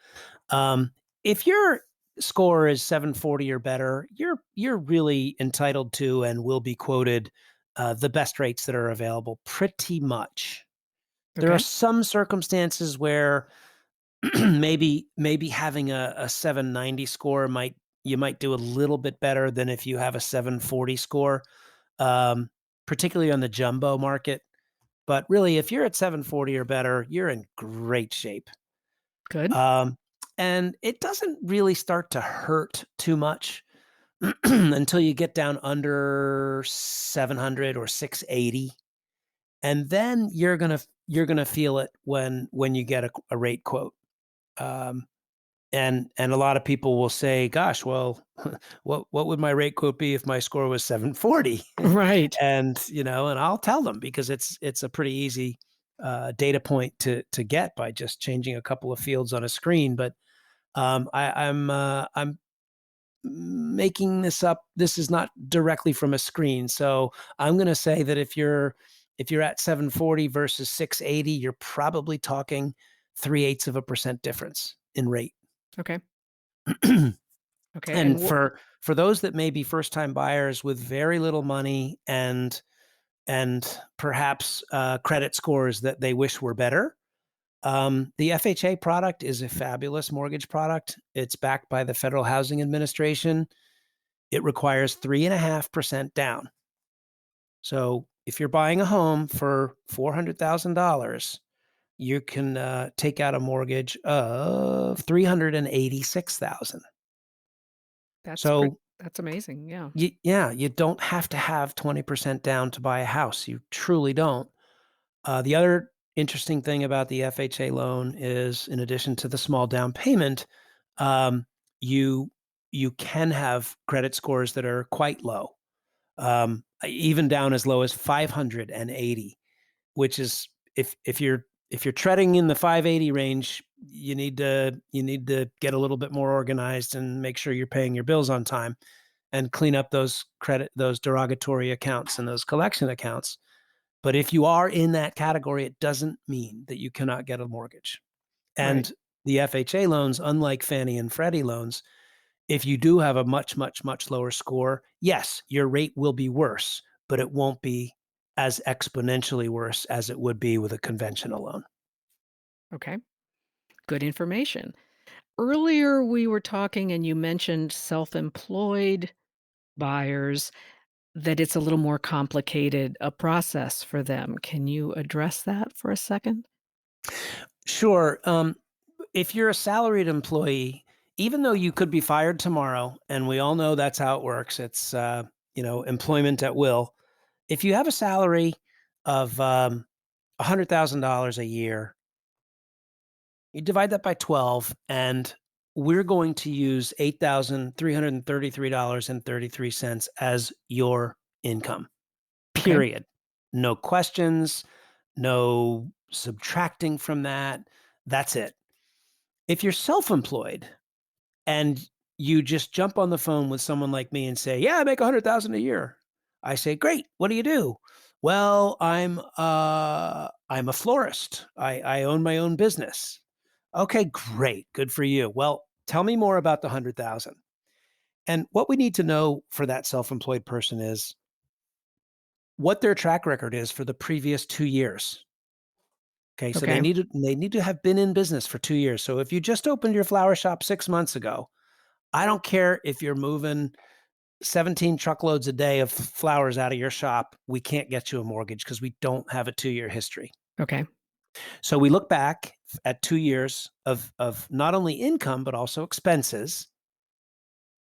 If you're score is 740 or better, you're really entitled to and will be quoted the best rates that are available pretty much. There are Okay. some circumstances where maybe having a 790 score might you might do a little bit better than if you have a 740 score, um, particularly on the jumbo market. But really, if you're at 740 or better, you're in great shape. Good. Um, and it doesn't really start to hurt too much until you get down under 700 or 680, and then you're gonna feel it when you get a rate quote. Um, and a lot of people will say, "Gosh, well, what would my rate quote be if my score was 740?" Right. And I'll tell them because it's a pretty easy data point to get by just changing a couple of fields on a screen. But I'm making this up. This is not directly from a screen, so I'm going to say that if you're at 740 versus 680, you're probably talking 3/8 of a percent difference in rate. Okay. Okay. And And for those that may be first time buyers with very little money and perhaps credit scores that they wish were better, the FHA product is a fabulous mortgage product. It's backed by the Federal Housing Administration. It requires 3.5% down. So if you're buying a home for $400,000, you can take out a mortgage of 386,000. So that's amazing. Yeah. yeah, you don't have to have 20% down to buy a house. You truly don't. The other interesting thing about the FHA loan is, in addition to the small down payment, um, you you can have credit scores that are quite low, even down as low as 580, which is if you're treading in the 580 range, you need to get a little bit more organized and make sure you're paying your bills on time and clean up those derogatory accounts and those collection accounts. But if you are in that category, it doesn't mean that you cannot get a mortgage. Right. And the FHA loans, unlike Fannie and Freddie loans, if you do have a much, much, much lower score, yes, your rate will be worse, but it won't be as exponentially worse as it would be with a conventional loan. Okay. Good information. Earlier, we were talking and you mentioned self-employed buyers, that it's a little more complicated a process for them. Can you address that for a second? Sure. If you're a salaried employee, even though you could be fired tomorrow, and we all know that's how it works, it's employment at will. If you have a salary of $100,000 a year, you divide that by 12, and we're going to use $8,333.33 as your income. Okay. Period. No questions, no subtracting from that. That's it. If you're self-employed and you just jump on the phone with someone like me and say, "Yeah, I make 100,000 a year." I say, "Great. What do you do?" "Well, I'm a florist. I own my own business." "Okay, great. Good for you. Well, tell me more about the 100,000." And what we need to know for that self-employed person is what their track record is for the previous 2 years. Okay, so they Okay. need to they need to have been in business for 2 years. So if you just opened your flower shop 6 months ago, I don't care if you're moving 17 truckloads a day of flowers out of your shop, we can't get you a mortgage because we don't have a 2-year history. Okay. So we look back at 2 years of not only income, but also expenses,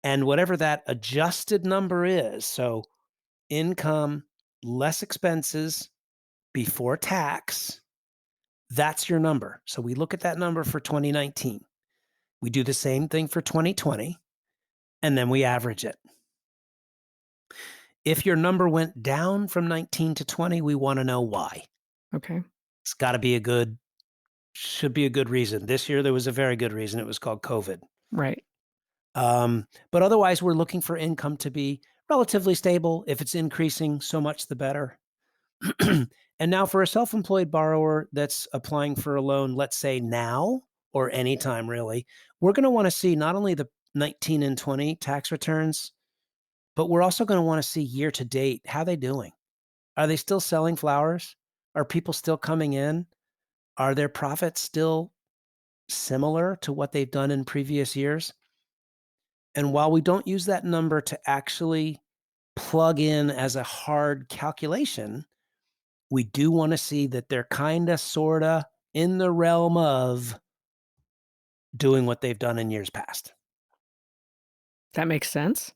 and whatever that adjusted number is, so income less expenses before tax, that's your number. So we look at that number for 2019. We do the same thing for 2020, and then we average it. If your number went down from 19 to 20, we wanna know why. Okay. It's gotta be a good should be a good reason. This year, there was a very good reason. It was called COVID. Right. But otherwise, we're looking for income to be relatively stable. If it's increasing, so much the better. And now for a self-employed borrower that's applying for a loan, let's say now or anytime really, we're gonna wanna see not only 19 and 20 tax returns, but we're also going to want to see year to date. How they doing? Are they still selling flowers? Are people still coming in? Are their profits still similar to what they've done in previous years? And while we don't use that number to actually plug in as a hard calculation, we do want to see that they're kind of, sort of in the realm of doing what they've done in years past. That makes sense.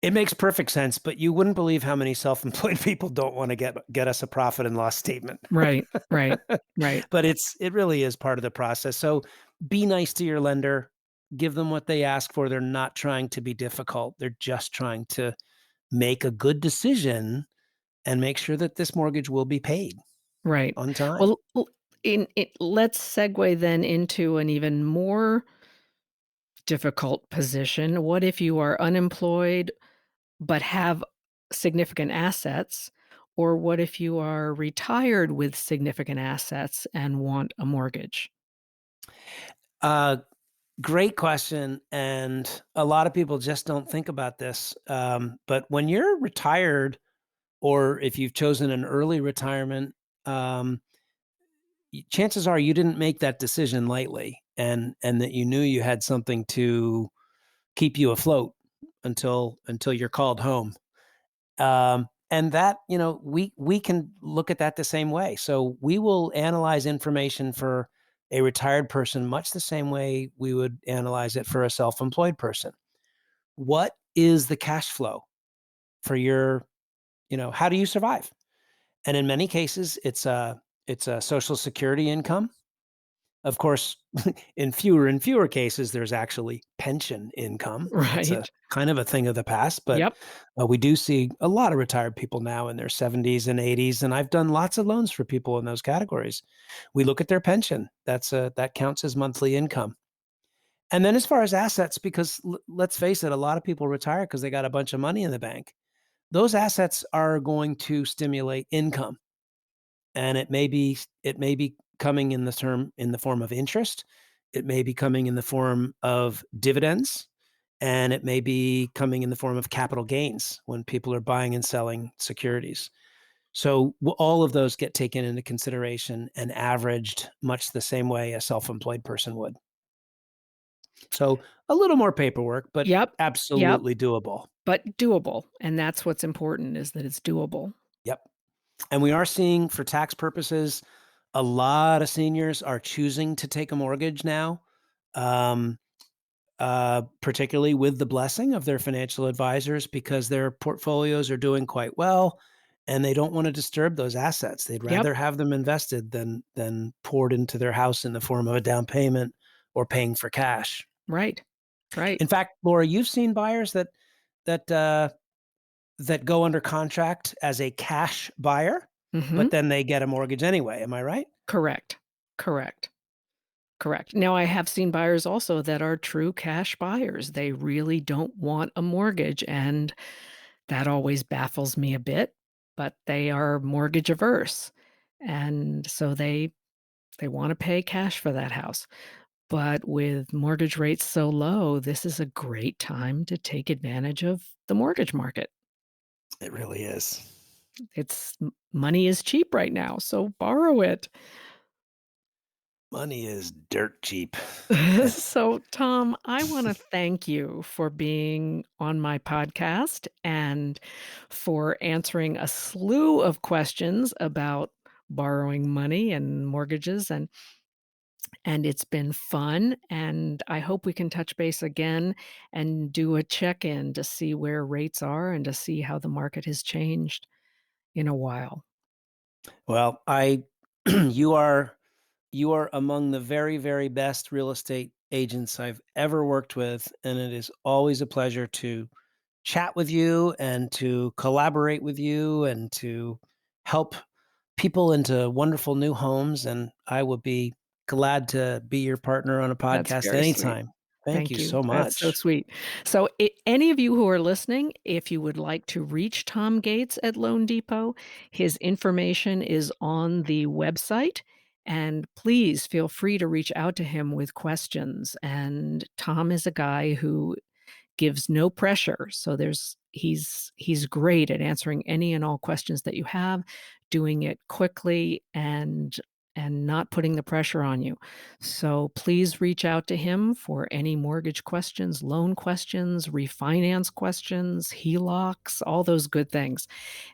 It makes perfect sense, but you wouldn't believe how many self-employed people don't want to get us a profit and loss statement. Right, right, right, But it really is part of the process. So be nice to your lender, give them what they ask for. They're not trying to be difficult. They're just trying to make a good decision and make sure that this mortgage will be paid right. on time. Well, in it let's segue then into an even more difficult position. What if you are unemployed but have significant assets? Or what if you are retired with significant assets and want a mortgage? Uh, Great question. And a lot of people just don't think about this. But when you're retired, or if you've chosen an early retirement, um, chances are you didn't make that decision lightly, and that you knew you had something to keep you afloat until you're called home. And that, we can look at that the same way. So we will analyze information for a retired person much the same way we would analyze it for a self-employed person. What is the cash flow for your, how do you survive? And in many cases, it's a social security income. Of course, in fewer and fewer cases, there's actually pension income. That's a Right. kind of a thing of the past, but Yep. we do see a lot of retired people now in their 70s and 80s, and I've done lots of loans for people in those categories. We look at their pension. That counts as monthly income. And then as far as assets, because let's face it, a lot of people retire because they got a bunch of money in the bank. Those assets are going to stimulate income, and it may be coming in the form of interest. It may be coming in the form of dividends, and it may be coming in the form of capital gains when people are buying and selling securities. So all of those get taken into consideration and averaged much the same way a self-employed person would. So a little more paperwork, but Yep. Yep. absolutely doable. But doable, and that's what's important is that it's doable. Yep. And we are seeing, for tax purposes, a lot of seniors are choosing to take a mortgage now, um, particularly with the blessing of their financial advisors, because their portfolios are doing quite well, and they don't want to disturb those assets. They'd Yep. rather have them invested than poured into their house in the form of a down payment or paying for cash. Right. Right. In fact, Laura, you've seen buyers that that go under contract as a cash buyer, but Mhm. then they get a mortgage anyway. Am I right? Correct. Correct. Correct. Now I have seen buyers also that are true cash buyers. They really don't want a mortgage, and that always baffles me a bit, but they are mortgage averse, and so they wanna pay cash for that house. But with mortgage rates so low, this is a great time to take advantage of the mortgage market. It really is. Money is cheap right now, so borrow it. Money is dirt cheap. So, Tom, I want to thank you for being on my podcast and for answering a slew of questions about borrowing money and mortgages, and it's been fun, and I hope we can touch base again and do a check-in to see where rates are and to see how the market has changed in a while. Well, I you are among the very, very best real estate agents I've ever worked with, and it is always a pleasure to chat with you and to collaborate with you and to help people into wonderful new homes, and I would be glad to be your partner on a That's podcast very sweet. anytime. Thank you Thank you. so That's so much. sweet. So, any of you who are listening, if you would like to reach Tom Gates at Loan Depot, his information is on the website, And please feel free to reach out to him with questions. And Tom is a guy who gives no pressure. So he's great at answering any and all questions that you have, doing it quickly and not putting the pressure on you. So please reach out to him for any mortgage questions, loan questions, refinance questions, HELOCs, all those good things.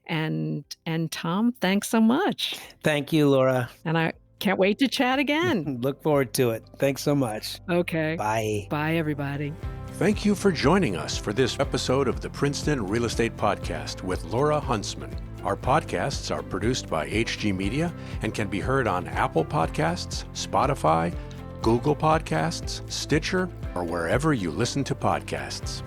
And Tom, thanks so much. Thank you, Laura. And I can't wait to chat again. Look forward to it. Thanks so much. Okay. Bye. Bye, everybody. Thank you for joining us for this episode of the Princeton Real Estate Podcast with Laura Huntsman. Our podcasts are produced by HG Media and can be heard on Apple Podcasts, Spotify, Google Podcasts, Stitcher, or wherever you listen to podcasts.